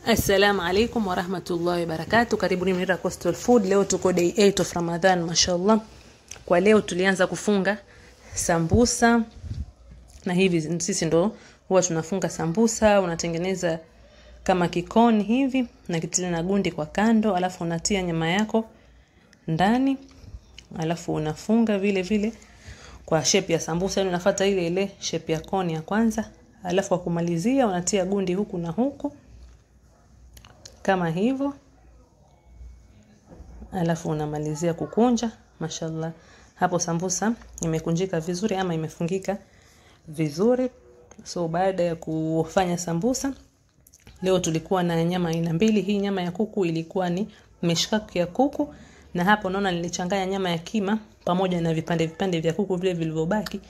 Assalamu alaikum wa rahmatullahi wa barakatuh. Karibuni Mira Coastal Food. Leo tuko day 8 of Ramadan, mashallah. Kwa leo tulianza kufunga sambusa. Na hivi sisi ndo huwa tunafunga sambusa, unatengeneza kama kikoni hivi na kitilia na gundi kwa kando, alafu unatia nyama yako ndani, alafu unafunga vile vile kwa shape ya sambusa. Yani unafuata ile shape ya koni ya kwanza, alafu kwa kumalizia unatia gundi huku na huku kama hivyo, alafu unamalizia kukunja. Mashallah, hapo sambusa imekunjika vizuri ama imefungika vizuri. So baada ya kufanya sambusa, leo tulikuwa na nyama aina mbili. Hii nyama ya kuku ilikuwa ni mishkaki ya kuku, na hapo naona nilichanganya nyama ya kima pamoja na vipande vya kuku vile vilivyobaki.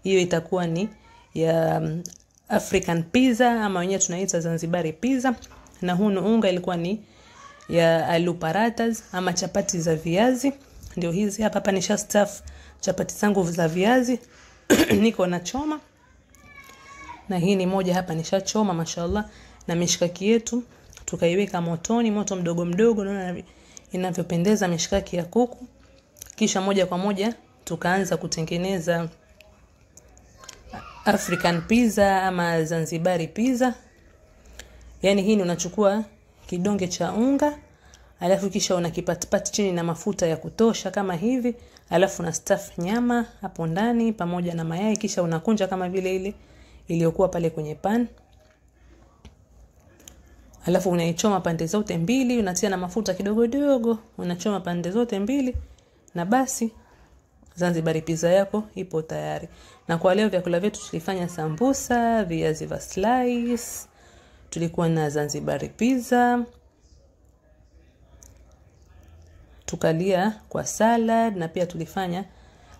Hiyo itakuwa ni ya African pizza ama wenyewe tunaita Zanzibari pizza. Na huu unga ilikuwa ni ya aloo parathas ama chapati za viazi. Ndio hizi hapa nisha stuff chapati zangu za viazi niko na choma. Na hii ni moja hapa nisha choma, mashallah. Na mishkaki yetu tukaiweka motoni, moto mdogo mdogo, naona inavyopendeza mishkaki ya kuku. Kisha moja kwa moja tukaanza kutengeneza African pizza ama Zanzibari pizza. Yani hii ni unachukua kidonge cha unga, alafu kisha unakipatipati chini na mafuta ya kutosha kama hivi, alafu una stuff nyama hapo ndani pamoja na mayai, kisha unakunja kama vile ile iliyokuwa pale kwenye pan. Alafu unaichoma pande zote mbili, unatia na mafuta kidogo kidogo, unachoma pande zote mbili, na basi Zanzibari pizza yako ipo tayari. Na kwa leo vyakula vyetu tulifanya sambusa, viazi vya slice, tulikuwa na Zanzibari pizza, tukalia kwa salad, na pia tulifanya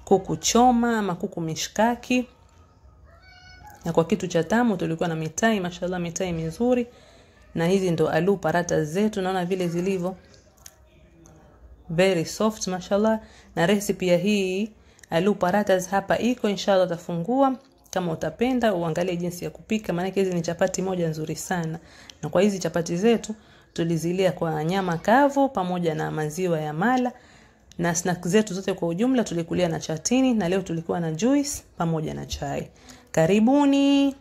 kuku choma ama kuku mishkaki. Na kwa kitu cha tamu tulikuwa na mitai, mashallah, mitai mizuri. Na hizi ndo aloo parathas zetu, naona vile zilivyo very soft, mashallah. Na recipe ya hii aloo parathas hapa iko, inshallah utafungua kama utapenda uangalie jinsi ya kupika, maana hizi ni chapati moja nzuri sana. Na kwa hizi chapati zetu tulizilia kwa nyama kavu pamoja na maziwa ya mala, na snack zetu zote kwa ujumla tulikulia na chatini, na leo tulikuwa na juice pamoja na chai. Karibuni.